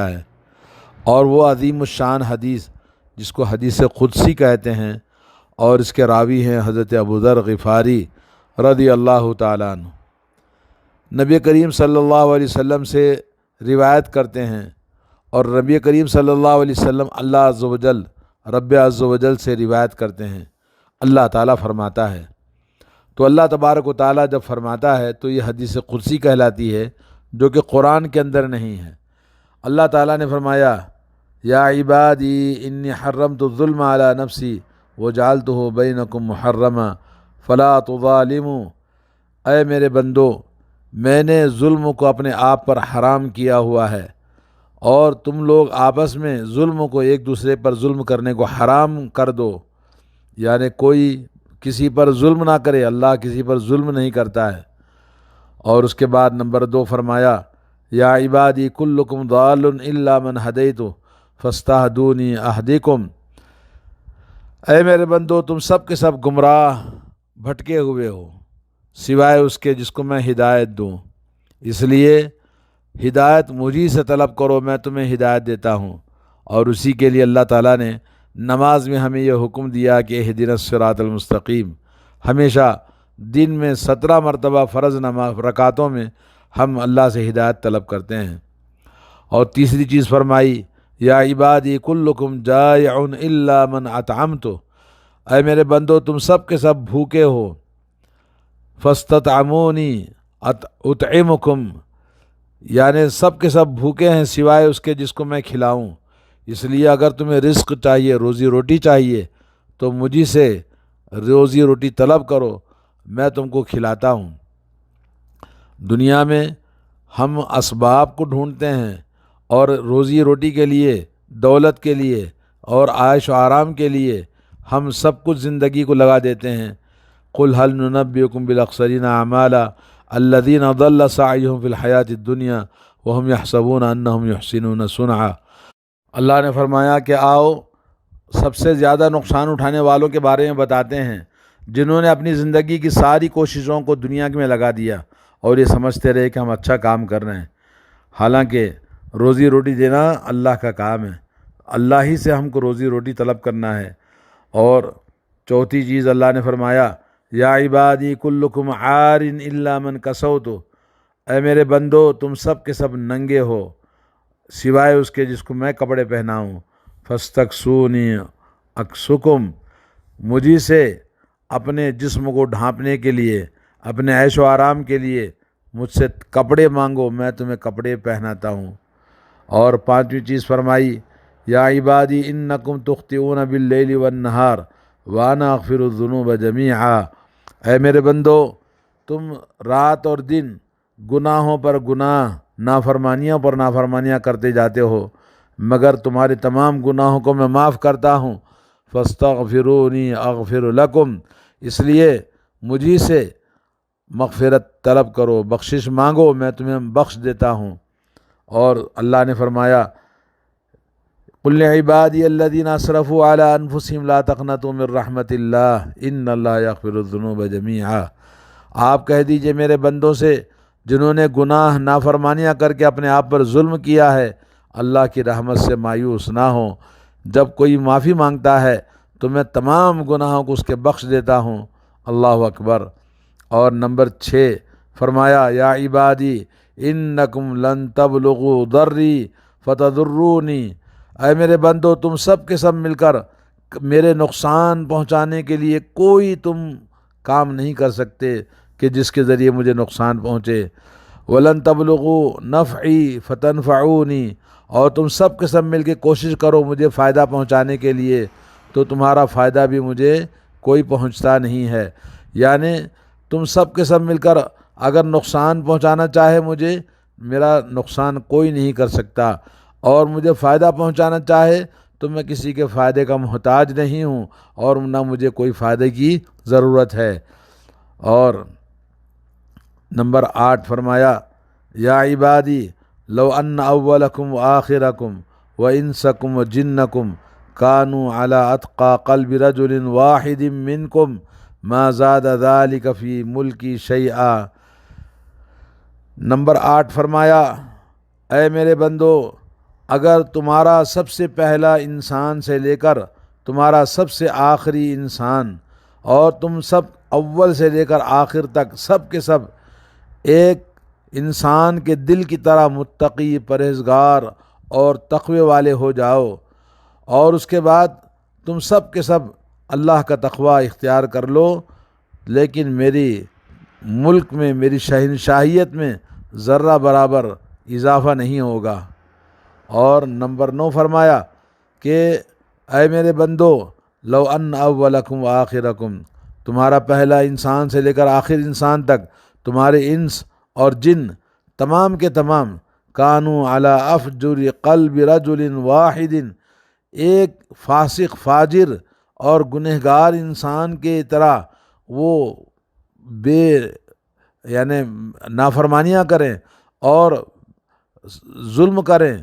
ہے، اور وہ عظیم الشان حدیث جس کو حدیث قدسی کہتے ہیں، اور اس کے راوی ہیں حضرت ابوذر غفاری رضی اللہ تعالیٰ عنہ۔ نبی کریم صلی اللہ علیہ وسلم سے روایت کرتے ہیں، اور نبی کریم صلی اللہ علیہ وسلم اللہ عز و جل رب عز و جل سے روایت کرتے ہیں۔ اللہ تعالیٰ فرماتا ہے، تو اللہ تبارک و تعالیٰ جب فرماتا ہے تو یہ حدیث قدسی کہلاتی ہے، جو کہ قرآن کے اندر نہیں ہے۔ اللہ تعالیٰ نے فرمایا، یا عبادی انی حرمت الظلم علی نفسی وجعلتہ بینکم محرما فلا تظالموا، اے میرے بندو، میں نے ظلم کو اپنے آپ پر حرام کیا ہوا ہے، اور تم لوگ آپس میں ظلم کو، ایک دوسرے پر ظلم کرنے کو حرام کر دو، یعنی کوئی کسی پر ظلم نہ کرے، اللہ کسی پر ظلم نہیں کرتا ہے۔ اور اس کے بعد نمبر 2 فرمایا، یا عبادی کلکم ضال الا من ہدیت فاستہدونی اہدکم، اے میرے بندو، تم سب کے سب گمراہ بھٹکے ہوئے ہو سوائے اس کے جس کو میں ہدایت دوں، اس لیے ہدایت مجھی سے طلب کرو، میں تمہیں ہدایت دیتا ہوں۔ اور اسی کے لیے اللہ تعالیٰ نے نماز میں ہمیں یہ حکم دیا کہ اہدنا الصراط المستقیم، ہمیشہ دن میں 17 مرتبہ فرض نماز رکعتوں میں ہم اللہ سے ہدایت طلب کرتے ہیں۔ اور تیسری چیز فرمائی، یا عبادی کلکم جائع الا من اطعمت، اے میرے بندو، تم سب کے سب بھوکے ہو، فاستطعمونی اطعمکم، یعنی سب کے سب بھوکے ہیں سوائے اس کے جس کو میں کھلاؤں، اس لیے اگر تمہیں رزق چاہیے، روزی روٹی چاہیے، تو مجھی سے روزی روٹی طلب کرو، میں تم کو کھلاتا ہوں۔ دنیا میں ہم اسباب کو ڈھونڈتے ہیں، اور روزی روٹی کے لیے، دولت کے لیے اور عائش و آرام کے لیے ہم سب کچھ زندگی کو لگا دیتے ہیں۔ قل هل ننبئکم بالاخسرین اعمالا الذین ضل سعیہم فی الحیاۃ الدنیا وہم یحسبون انہم یحسنون صنعا، اللہ نے فرمایا کہ آؤ سب سے زیادہ نقصان اٹھانے والوں کے بارے میں بتاتے ہیں، جنہوں نے اپنی زندگی کی ساری کوششوں کو دنیا میں لگا دیا اور یہ سمجھتے رہے کہ ہم اچھا کام کر رہے ہیں، حالانکہ روزی روٹی دینا اللہ کا کام ہے، اللہ ہی سے ہم کو روزی روٹی طلب کرنا ہے۔ اور چوتھی چیز اللہ نے فرمایا، یا عبادی کلکم عار الا من کسوت، اے میرے بندو، تم سب کے سب ننگے ہو سوائے اس کے جس کو میں کپڑے پہناؤں، فاستکسونی اکسکم، مجھی سے اپنے جسم کو ڈھانپنے کے لیے، اپنے عیش و آرام کے لیے مجھ سے کپڑے مانگو، میں تمہیں کپڑے پہناتا ہوں۔ اور پانچویں چیز فرمائی، یا عبادی انکم تخطئون باللیل والنہار وانا اغفر الذنوب جمیعا، اے میرے بندو، تم رات اور دن گناہوں پر گناہ، نافرمانیوں پر نافرمانیاں کرتے جاتے ہو، مگر تمہارے تمام گناہوں کو میں معاف کرتا ہوں، فاستغفرونی اغفر لکم، اس لیے مجھی سے مغفرت طلب کرو، بخشش مانگو، میں تمہیں بخش دیتا ہوں۔ اور اللہ نے فرمایا، قل لعبادی الذین اسرفوا علی انفسہم لا تقنطوا من رحمت اللہ ان اللہ یغفر الذنوب جمیعا، آپ کہہ دیجئے میرے بندوں سے جنہوں نے گناہ نافرمانیاں کر کے اپنے آپ پر ظلم کیا ہے، اللہ کی رحمت سے مایوس نہ ہوں، جب کوئی معافی مانگتا ہے تو میں تمام گناہوں کو اس کے بخش دیتا ہوں۔ اللہ اکبر۔ اور نمبر 6 فرمایا، یا عبادی انکم لن تبلغوا ضری فتضرونی، اے میرے بندو، تم سب کے سب مل کر میرے نقصان پہنچانے کے لیے کوئی تم کام نہیں کر سکتے کہ جس کے ذریعے مجھے نقصان پہنچے، ولن تبلغوا نفعی فتنفعونی، اور تم سب کے سب مل کے کوشش کرو مجھے فائدہ پہنچانے کے لیے تو تمہارا فائدہ بھی مجھے کوئی پہنچتا نہیں ہے، یعنی تم سب کے سب مل کر اگر نقصان پہنچانا چاہے مجھے، میرا نقصان کوئی نہیں کر سکتا، اور مجھے فائدہ پہنچانا چاہے تو میں کسی کے فائدے کا محتاج نہیں ہوں، اور نہ مجھے کوئی فائدے کی ضرورت ہے۔ اور نمبر 8 فرمایا، یا عبادی لو ان اولکم وآخرکم وانسکم وجنکم کانوا علی اتقى قلب رجل واحد منکم ما زاد ذلك فی ملکی شیئا، نمبر 8 فرمایا، اے میرے بندو، اگر تمہارا سب سے پہلا انسان سے لے کر تمہارا سب سے آخری انسان اور تم سب اول سے لے کر آخر تک سب کے سب ایک انسان کے دل کی طرح متقی، پرہیزگار اور تقوی والے ہو جاؤ، اور اس کے بعد تم سب کے سب اللہ کا تقوی اختیار کر لو، لیکن میری ملک میں، میری شہنشاہیت میں ذرہ برابر اضافہ نہیں ہوگا۔ اور نمبر 9 فرمایا کہ اے میرے بندو، لو ان اولکم و آخرکم، تمہارا پہلا انسان سے لے کر آخر انسان تک، تمہارے انس اور جن تمام کے تمام، کانو علی افجر قلب رجل واحد، ایک فاسق، فاجر اور گنہگار انسان کے طرح وہ یعنی نافرمانیاں کریں اور ظلم کریں،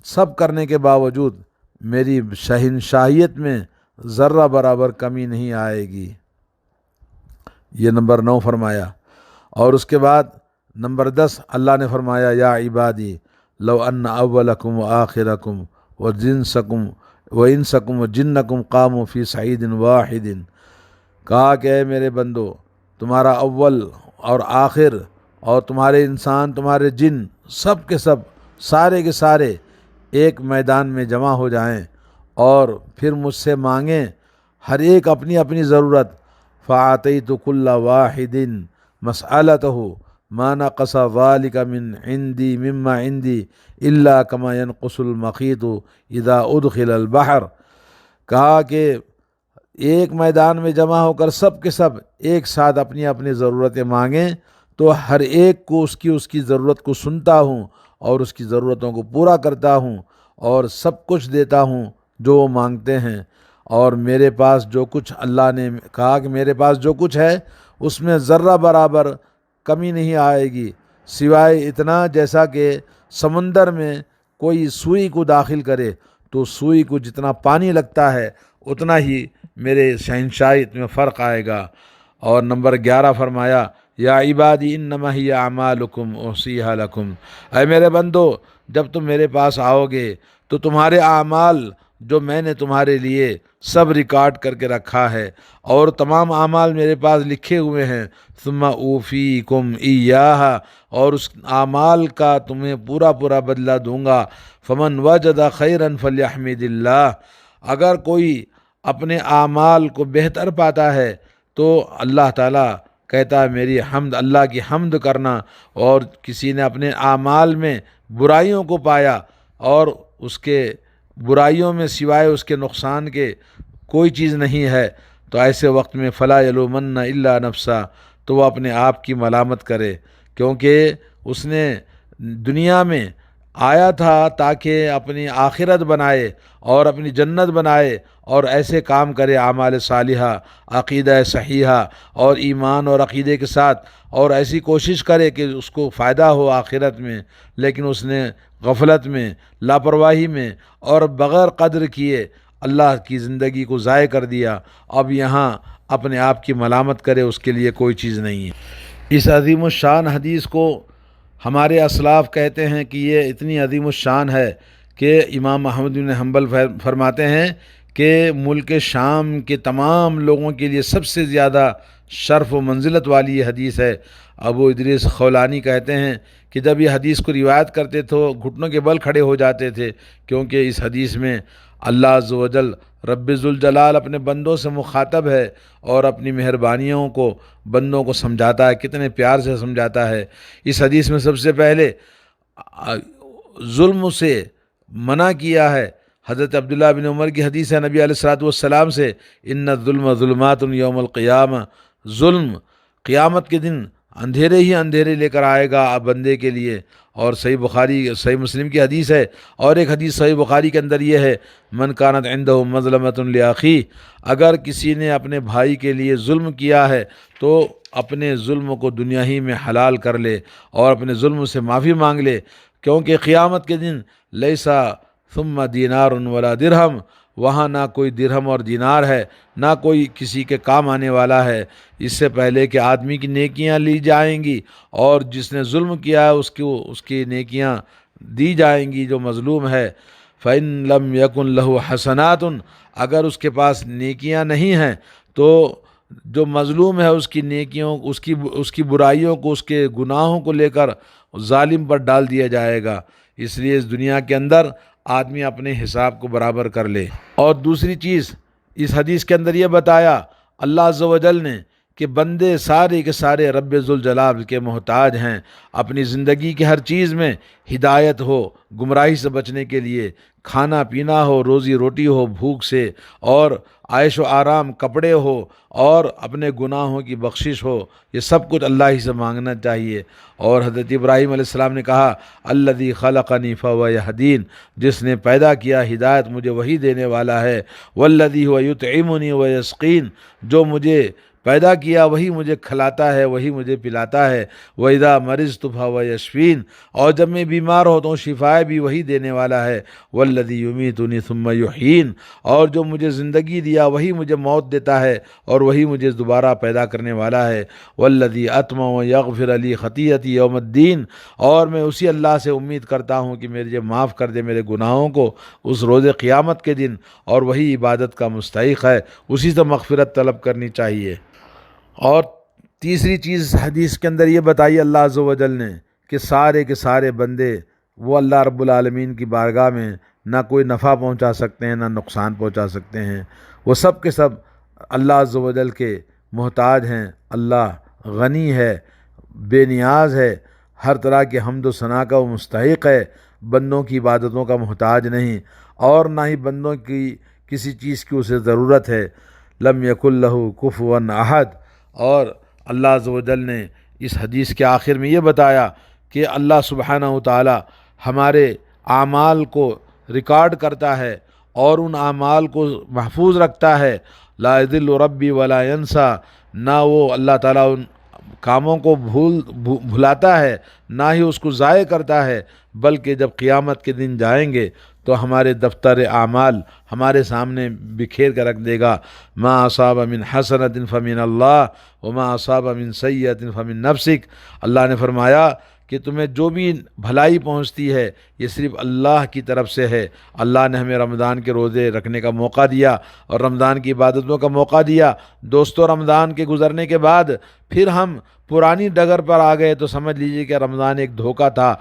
سب کرنے کے باوجود میری شہنشاہیت میں ذرہ برابر کمی نہیں آئے گی۔ یہ نمبر 9 فرمایا۔ اور اس کے بعد نمبر 10 اللہ نے فرمایا، یا عبادی لو ان اولکم و آخرکم و جنسکم و انسکم و جنکم قاموا فی صعید واحد، کہا کہ اے میرے بندو، تمہارا اول اور آخر اور تمہارے انسان، تمہارے جن، سب کے سب، سارے کے سارے ایک میدان میں جمع ہو جائیں اور پھر مجھ سے مانگیں، ہر ایک اپنی اپنی ضرورت، فَأَعْطَيْتُ كُلَّ وَاحِدٍ مَسْأَلَتَهُ مَا نَقَصَ ذَلِكَ مِنْ عِنْدِي مِمَّا عِنْدِي إِلَّا كَمَا يَنْقُصُ الْمَخِيطُ إِذَا أُدْخِلَ الْبَحْرَ، کہا کہ ایک میدان میں جمع ہو کر سب کے سب ایک ساتھ اپنی اپنی ضرورتیں مانگیں تو ہر ایک کو اس کی ضرورت کو سنتا ہوں اور اس کی ضرورتوں کو پورا کرتا ہوں اور سب کچھ دیتا ہوں جو وہ مانگتے ہیں۔ اور میرے پاس جو کچھ، اللہ نے کہا کہ میرے پاس جو کچھ ہے اس میں ذرہ برابر کمی نہیں آئے گی، سوائے اتنا جیسا کہ سمندر میں کوئی سوئی کو داخل کرے تو سوئی کو جتنا پانی لگتا ہے اتنا ہی میرے شہنشاہیت میں فرق آئے گا۔ اور نمبر 11 فرمایا، یا عبادی انما ہی اعمالکم احصیھا لکم، اے میرے بندو، جب تم میرے پاس آؤ گے تو تمہارے اعمال جو میں نے تمہارے لیے سب ریکارڈ کر کے رکھا ہے اور تمام اعمال میرے پاس لکھے ہوئے ہیں، ثم اوفیکم ایہا، اور اس اعمال کا تمہیں پورا پورا بدلہ دوں گا۔ فمن وجد خیرا فلیحمد اللہ، اگر کوئی اپنے اعمال کو بہتر پاتا ہے تو اللہ تعالیٰ کہتا ہے میری حمد، اللہ کی حمد کرنا، اور کسی نے اپنے اعمال میں برائیوں کو پایا اور اس کے برائیوں میں سوائے اس کے نقصان کے کوئی چیز نہیں ہے تو ایسے وقت میں فلا یلومن الا نفسا، تو وہ اپنے آپ کی ملامت کرے، کیونکہ اس نے دنیا میں آیا تھا تاکہ اپنی آخرت بنائے اور اپنی جنت بنائے اور ایسے کام کرے، اعمال صالحہ، عقیدہ صحیحہ اور ایمان اور عقیدے کے ساتھ، اور ایسی کوشش کرے کہ اس کو فائدہ ہو آخرت میں، لیکن اس نے غفلت میں، لاپرواہی میں اور بغیر قدر کیے اللہ کی زندگی کو ضائع کر دیا۔ اب یہاں اپنے آپ کی ملامت کرے، اس کے لیے کوئی چیز نہیں ہے۔ اس عظیم الشان حدیث کو ہمارے اسلاف کہتے ہیں کہ یہ اتنی عظیم الشان ہے کہ امام احمد بن حنبل فرماتے ہیں کہ ملک شام کے تمام لوگوں کے لیے سب سے زیادہ شرف و منزلت والی یہ حدیث ہے۔ ابو ادریس خولانی کہتے ہیں کہ جب یہ حدیث کو روایت کرتے تو گھٹنوں کے بل کھڑے ہو جاتے تھے، کیونکہ اس حدیث میں اللہ عز و جل رب ذوالجلال اپنے بندوں سے مخاطب ہے اور اپنی مہربانیوں کو بندوں کو سمجھاتا ہے، کتنے پیار سے سمجھاتا ہے۔ اس حدیث میں سب سے پہلے ظلم سے منع کیا ہے۔ حضرت عبداللہ بن عمر کی حدیث ہے نبی علیہ الصلوۃ والسلام سے، ان الظلم ظلمات یوم القیامہ، ظلم قیامت کے دن اندھیرے ہی اندھیرے لے کر آئے گا بندے کے لیے۔ اور صحیح مسلم کی حدیث ہے، اور ایک حدیث صحیح بخاری کے اندر یہ ہے، من کانت عندہ مظلمۃ لاخیہ، اگر کسی نے اپنے بھائی کے لیے ظلم کیا ہے تو اپنے ظلم کو دنیا ہی میں حلال کر لے اور اپنے ظلم سے معافی مانگ لے، کیونکہ قیامت کے دن لیسا ثم دینار ولا درہم، وہاں نہ کوئی درہم اور دینار ہے، نہ کوئی کسی کے کام آنے والا ہے، اس سے پہلے کہ آدمی کی نیکیاں لی جائیں گی، اور جس نے ظلم کیا ہے اس کی نیکیاں دی جائیں گی جو مظلوم ہے۔ فَإِن لَمْ يَكُنْ لَهُ حَسَنَاتٌ، اگر اس کے پاس نیکیاں نہیں ہیں تو جو مظلوم ہے اس کی نیکیوں، اس کی برائیوں کو، اس کے گناہوں کو لے کر ظالم پر ڈال دیا جائے گا۔ اس لیے اس دنیا کے اندر آدمی اپنے حساب کو برابر کر لے۔ اور دوسری چیز اس حدیث کے اندر یہ بتایا اللہ عز و جل نے کہ بندے سارے کے سارے رب ذوالجلال کے محتاج ہیں۔ اپنی زندگی کی ہر چیز میں ہدایت ہو، گمراہی سے بچنے کے لیے کھانا پینا ہو، روزی روٹی ہو بھوک سے، اور عیش و آرام، کپڑے ہو، اور اپنے گناہوں کی بخشش ہو، یہ سب کچھ اللہ ہی سے مانگنا چاہیے۔ اور حضرت ابراہیم علیہ السلام نے کہا الذی خلقنی فہو یہدین، جس نے پیدا کیا ہدایت مجھے وہی دینے والا ہے۔ والذی هو یطعمنی ویسقین، جو مجھے پیدا کیا وہی مجھے کھلاتا ہے، وہی مجھے پلاتا ہے۔ وَإِذَا مَرِضْتُ فَهُوَ يَشْفِينِ، اور جب میں بیمار ہوتا ہوں شفائے بھی وہی دینے والا ہے۔ وَالَّذِي يُمِيتُنِي ثُمَّ يُحْيِينِ، اور جو مجھے زندگی دیا وہی مجھے موت دیتا ہے اور وہی مجھے دوبارہ پیدا کرنے والا ہے۔ وَالَّذِي أَطْمَعُ يَغْفِرَ لِي خَطِيئَتِي يَوْمَ الدِّينِ، اور میں اسی اللہ سے امید کرتا ہوں کہ مجھے معاف کر دے میرے گناہوں کو اس روز قیامت کے دن، اور وہی عبادت کا مستحق ہے، اسی سے مغفرت طلب کرنی چاہیے۔ اور تیسری چیز حدیث کے اندر یہ بتائی اللہ عز و جل نے کہ سارے کے سارے بندے وہ اللہ رب العالمین کی بارگاہ میں نہ کوئی نفع پہنچا سکتے ہیں نہ نقصان پہنچا سکتے ہیں، وہ سب کے سب اللہ عز و جل کے محتاج ہیں۔ اللہ غنی ہے، بے نیاز ہے، ہر طرح کے حمد و ثنا کا وہ مستحق ہے، بندوں کی عبادتوں کا محتاج نہیں، اور نہ ہی بندوں کی کسی چیز کی اسے ضرورت ہے۔ لم یکن لہ کفوا احد، اور اللہ عز و جل نے اس حدیث کے آخر میں یہ بتایا کہ اللہ سبحانہ و تعالی ہمارے اعمال کو ریکارڈ کرتا ہے اور ان اعمال کو محفوظ رکھتا ہے۔ لا یضل ربی ولا ینسیٰ، نہ وہ اللہ تعالیٰ ان کاموں کو بھلاتا ہے نہ ہی اس کو ضائع کرتا ہے، بلکہ جب قیامت کے دن جائیں گے تو ہمارے دفتر اعمال ہمارے سامنے بکھیر کر رکھ دے گا۔ ما اصاب من حسنۃ فمن اللہ وما اصاب من سیئۃ فمن نفسک، اللہ نے فرمایا کہ تمہیں جو بھی بھلائی پہنچتی ہے یہ صرف اللہ کی طرف سے ہے۔ اللہ نے ہمیں رمضان کے روزے رکھنے کا موقع دیا اور رمضان کی عبادتوں کا موقع دیا۔ دوستو، رمضان کے گزرنے کے بعد پھر ہم پرانی ڈگر پر آ گئے تو سمجھ لیجئے کہ رمضان ایک دھوکہ تھا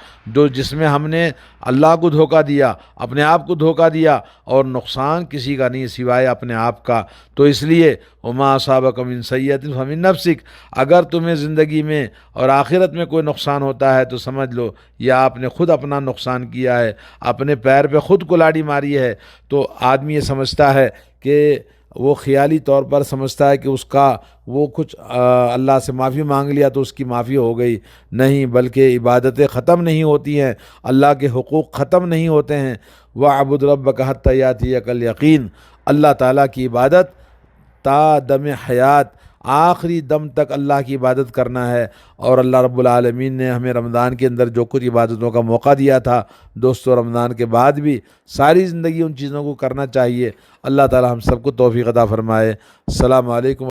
جس میں ہم نے اللہ کو دھوکہ دیا، اپنے آپ کو دھوکہ دیا، اور نقصان کسی کا نہیں سوائے اپنے آپ کا۔ تو اس لیے وما اصابک من سیئۃ فمن نفسک، اگر تمہیں زندگی میں اور آخرت میں کوئی نقصان ہوتا ہے تو سمجھ لو یہ آپ نے خود اپنا نقصان کیا ہے، اپنے پیر پہ خود کلاڑی ماری ہے۔ تو آدمی یہ سمجھتا ہے کہ وہ خیالی طور پر سمجھتا ہے کہ اس کا وہ کچھ اللہ سے معافی مانگ لیا تو اس کی معافی ہو گئی، نہیں، بلکہ عبادتیں ختم نہیں ہوتی ہیں، اللہ کے حقوق ختم نہیں ہوتے ہیں۔ وَاعْبُدْ رَبَّكَ حَتَّىٰ يَأْتِيَكَ الْيَقِينُ، اللہ تعالیٰ کی عبادت تا دم حیات، آخری دم تک اللہ کی عبادت کرنا ہے۔ اور اللہ رب العالمین نے ہمیں رمضان کے اندر جو کچھ عبادتوں کا موقع دیا تھا، دوستو رمضان کے بعد بھی ساری زندگی ان چیزوں کو کرنا چاہیے۔ اللہ تعالی ہم سب کو توفیق عطا فرمائے۔ السلام علیکم۔